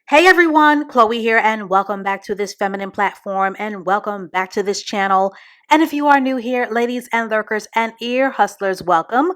Hey everyone, Chloe here, and welcome back to this feminine platform and welcome back to this channel. And if you are new here, ladies and lurkers and ear hustlers, welcome.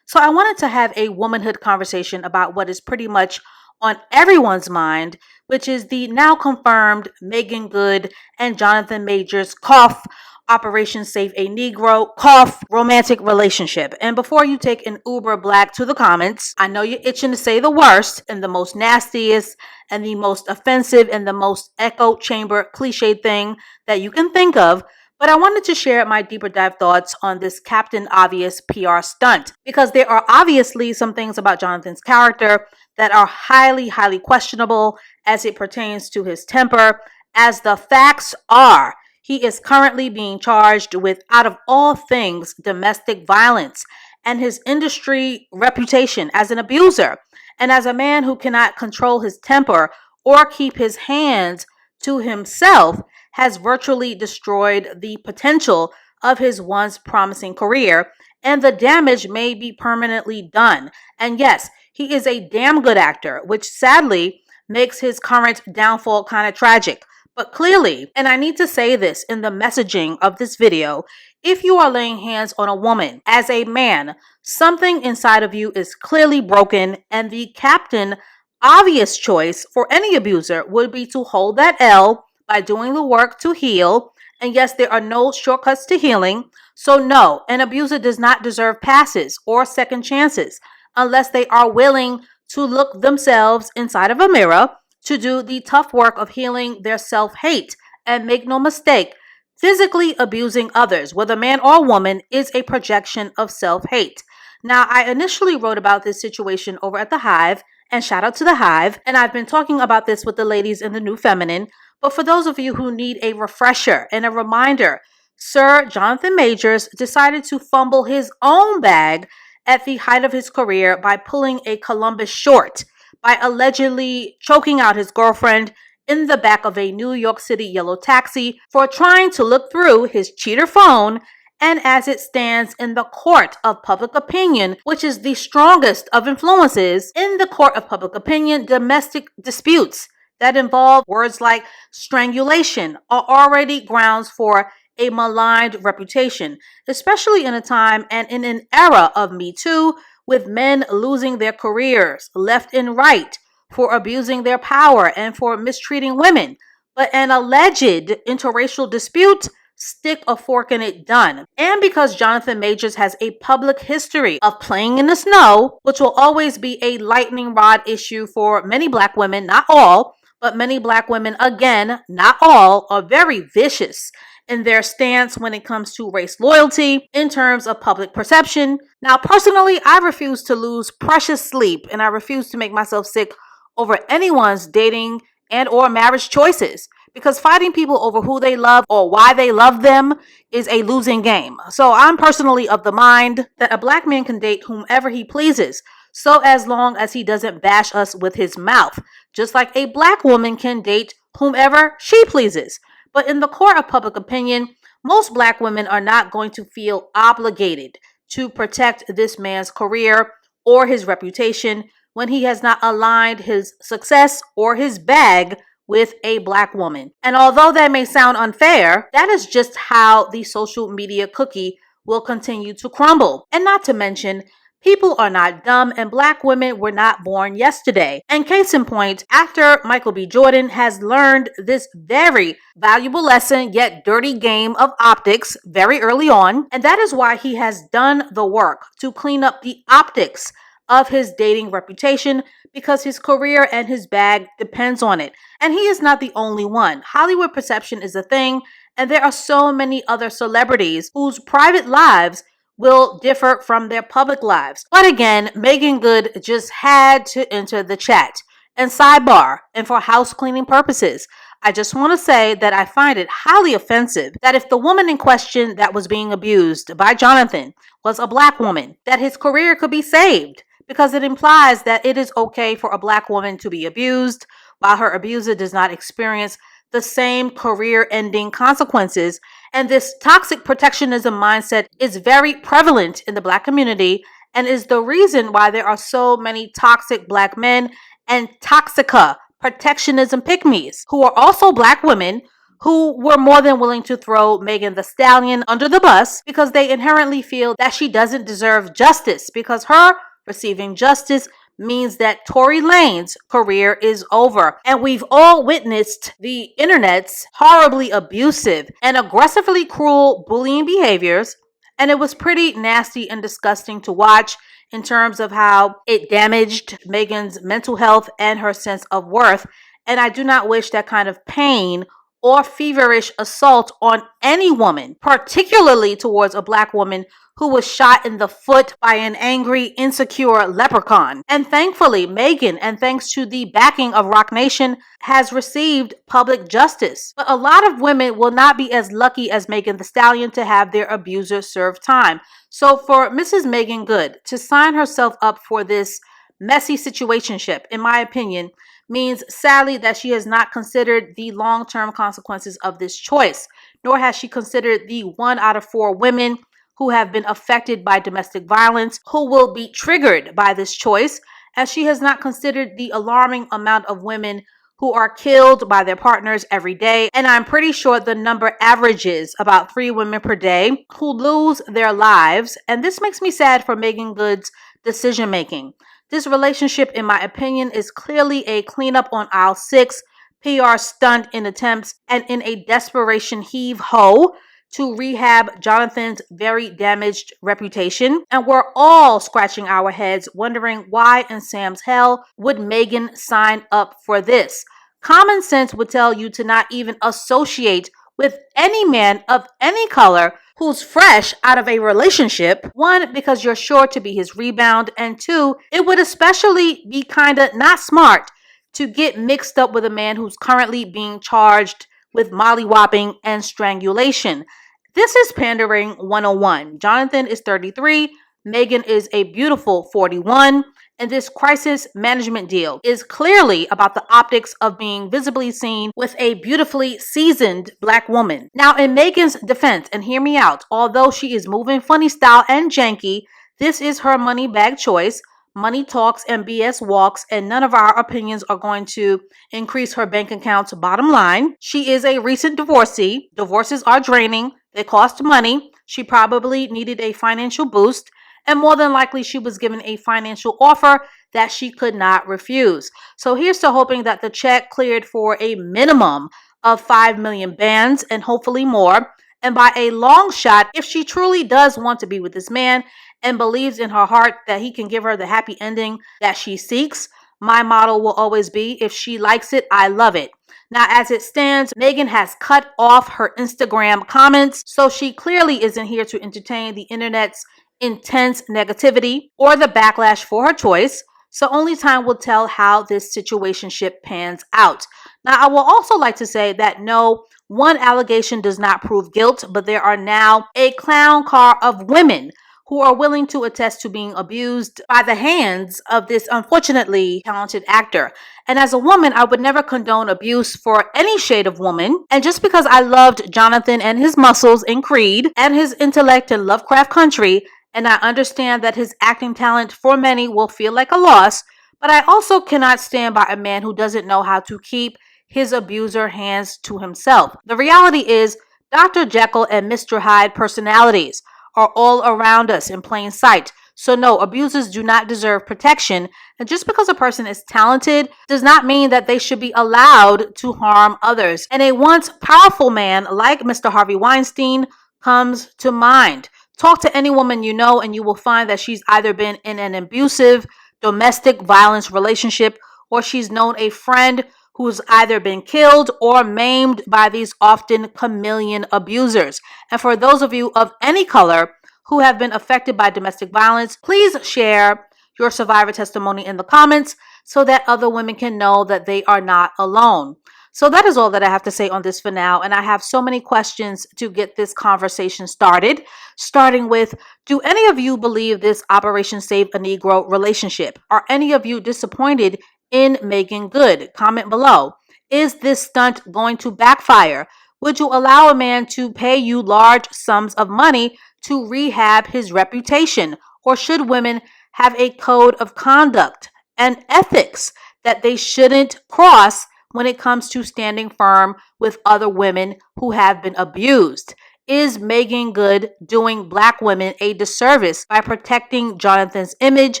So, I wanted to have a womanhood conversation about what is pretty much on everyone's mind, which is the now confirmed Meagan Good and Jonathan Majors cough Operation Save a Negro cough romantic relationship. And before you take an Uber Black to the comments, I know you're itching to say the worst and the most nastiest and the most offensive and the most echo chamber cliche thing that you can think of. But I wanted to share my deeper dive thoughts on this Captain Obvious PR stunt because there are obviously some things about Jonathan's character that are highly questionable as it pertains to his temper, as the facts are. He is currently being charged with, out of all things, domestic violence and his industry reputation as an abuser. And as a man who cannot control his temper or keep his hands to himself, has virtually destroyed the potential of his once promising career, and the damage may be permanently done. And yes, he is a damn good actor, which sadly makes his current downfall kind of tragic. But clearly, and I need to say this in the messaging of this video, if you are laying hands on a woman as a man, something inside of you is clearly broken, and the captain obvious choice for any abuser would be to hold that L by doing the work to heal. And yes, there are no shortcuts to healing. So no, an abuser does not deserve passes or second chances unless they are willing to look themselves inside of a mirror to do the tough work of healing their self-hate. And make no mistake, physically abusing others, whether man or woman, is a projection of self-hate. Now, I initially wrote about this situation over at The Hive, and shout out to The Hive, and I've been talking about this with the ladies in the New Feminine. But for those of you who need a refresher and a reminder, Sir Jonathan Majors decided to fumble his own bag at the height of his career by pulling a Columbus short, by allegedly choking out his girlfriend in the back of a New York City yellow taxi for trying to look through his cheater phone. And as it stands in the court of public opinion, which is the strongest of influences in the court of public opinion, domestic disputes that involve words like strangulation are already grounds for a maligned reputation, especially in a time and in an era of Me Too, with men losing their careers left and right for abusing their power and for mistreating women. But an alleged interracial dispute, stick a fork in it, done. And because Jonathan Majors has a public history of playing in the snow, which will always be a lightning rod issue for many Black women, not all, but many Black women, again, not all, are very vicious in their stance when it comes to race loyalty in terms of public perception. Now, personally, I refuse to lose precious sleep, and I refuse to make myself sick over anyone's dating and or marriage choices, because fighting people over who they love or why they love them is a losing game. So I'm personally of the mind that a Black man can date whomever he pleases, so as long as he doesn't bash us with his mouth, just like a Black woman can date whomever she pleases. But in the court of public opinion, most Black women are not going to feel obligated to protect this man's career or his reputation when he has not aligned his success or his bag with a Black woman. And although that may sound unfair, that is just how the social media cookie will continue to crumble. And not to mention, people are not dumb, and Black women were not born yesterday. And case in point, actor Michael B. Jordan has learned this very valuable lesson yet dirty game of optics very early on. And that is why he has done the work to clean up the optics of his dating reputation, because his career and his bag depends on it. And he is not the only one. Hollywood perception is a thing, and there are so many other celebrities whose private lives will differ from their public lives. But again, Meagan Good just had to enter the chat. And sidebar, and for house cleaning purposes, I just want to say that I find it highly offensive that if the woman in question that was being abused by Jonathan was a Black woman, that his career could be saved, because it implies that it is okay for a Black woman to be abused while her abuser does not experience the same career-ending consequences. And this toxic protectionism mindset is very prevalent in the Black community and is the reason why there are so many toxic Black men and toxica protectionism pygmies, who are also black women who were more than willing to throw Meagan the Stallion under the bus because they inherently feel that she doesn't deserve justice, because her receiving justice means that Tory Lane's career is over. And we've all witnessed the internet's horribly abusive and aggressively cruel bullying behaviors, and it was pretty nasty and disgusting to watch in terms of how it damaged Meagan's mental health and her sense of worth. And I do not wish that kind of pain or feverish assault on any woman, particularly towards a black woman who was shot in the foot by an angry, insecure leprechaun. And thankfully, Meagan, and thanks to the backing of Roc Nation, has received public justice. But a lot of women will not be as lucky as Meagan the Stallion to have their abuser serve time. So for Mrs. Meagan Good to sign herself up for this messy situationship, in my opinion, means sadly that she has not considered the long-term consequences of this choice, nor has she considered the 1 out of 4 women who have been affected by domestic violence who will be triggered by this choice, as she has not considered the alarming amount of women who are killed by their partners every day. And I'm pretty sure the number averages about 3 women per day who lose their lives. And this makes me sad for Meagan Good's decision making. This relationship, in my opinion, is clearly a cleanup on aisle 6, PR stunt in attempts and in a desperation heave-ho to rehab Jonathan's very damaged reputation. And we're all scratching our heads wondering why in Sam's hell would Meagan sign up for this. Common sense would tell you to not even associate with any man of any color who's fresh out of a relationship. 1, because you're sure to be his rebound, and 2, it would especially be kinda not smart to get mixed up with a man who's currently being charged with mollywopping and strangulation. This is pandering 101. Jonathan is 33, Meagan is a beautiful 41, and this crisis management deal is clearly about the optics of being visibly seen with a beautifully seasoned black woman. Now, in Meagan's defense, and hear me out, although she is moving funny style and janky, this is her money bag choice. Money talks and BS walks, and none of our opinions are going to increase her bank account's bottom line. She is a recent divorcee. Divorces are draining. They cost money. She probably needed a financial boost, and more than likely she was given a financial offer that she could not refuse. So here's to hoping that the check cleared for a minimum of 5 million bands and hopefully more. And by a long shot, if she truly does want to be with this man and believes in her heart that he can give her the happy ending that she seeks, my motto will always be, if she likes it, I love it. Now, as it stands, Meagan has cut off her Instagram comments, so she clearly isn't here to entertain the internet's intense negativity or the backlash for her choice. So only time will tell how this situationship pans out. Now, I will also like to say that no, one allegation does not prove guilt, but there are now a clown car of women who are willing to attest to being abused by the hands of this unfortunately talented actor. And as a woman, I would never condone abuse for any shade of woman. And just because I loved Jonathan and his muscles in Creed and his intellect in Lovecraft Country, and I understand that his acting talent for many will feel like a loss, but I also cannot stand by a man who doesn't know how to keep his abuser hands to himself. The reality is, Dr. Jekyll and Mr. Hyde personalities are all around us in plain sight. So no, abusers do not deserve protection. And just because a person is talented does not mean that they should be allowed to harm others. And a once powerful man like Mr. Harvey Weinstein comes to mind. Talk to any woman you know and you will find that she's either been in an abusive domestic violence relationship or she's known a friend who's either been killed or maimed by these often chameleon abusers. And for those of you of any color who have been affected by domestic violence, please share your survivor testimony in the comments so that other women can know that they are not alone. So that is all that I have to say on this for now. And I have so many questions to get this conversation started, starting with, do any of you believe this Operation Save a Negro relationship? Are any of you disappointed in Meagan Good? Comment below. Is this stunt going to backfire? Would you allow a man to pay you large sums of money to rehab his reputation? Or should women have a code of conduct and ethics that they shouldn't cross when it comes to standing firm with other women who have been abused? Is Meagan Good doing Black women a disservice by protecting Jonathan's image,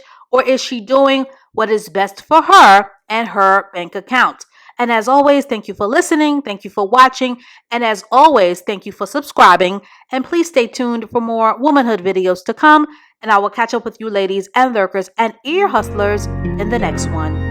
or is she doing what is best for her and her bank account? And as always, thank you for listening. Thank you for watching. And as always, thank you for subscribing. And please stay tuned for more womanhood videos to come. And I will catch up with you ladies and lurkers and ear hustlers in the next one.